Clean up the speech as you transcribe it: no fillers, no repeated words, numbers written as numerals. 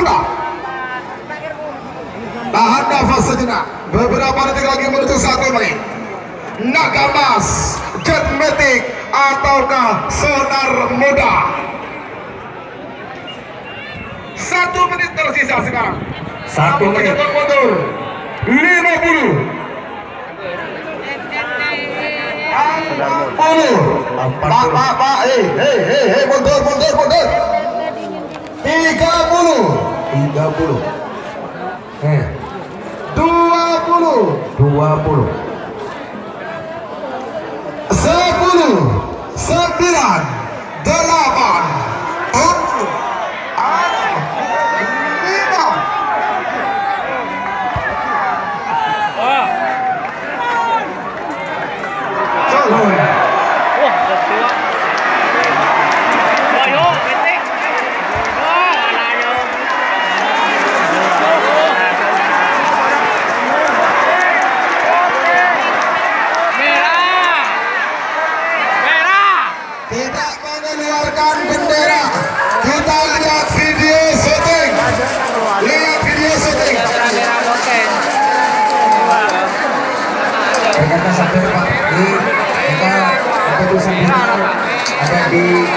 muda. Tahan nafas sejenak. Beberapa detik lagi menuju 1 menit. Naga emas, jet matic, ataukah sonar muda? 1 menit tersisa sekarang. 1 menit. Mundur. 50. 40. Pak, mundur. 30. 20. 10. 9. 8. 7. 5. Tidak mengeluarkan bendera. Kita lihat video syuting. Ternyata sampai Pak, kita keputusan ada di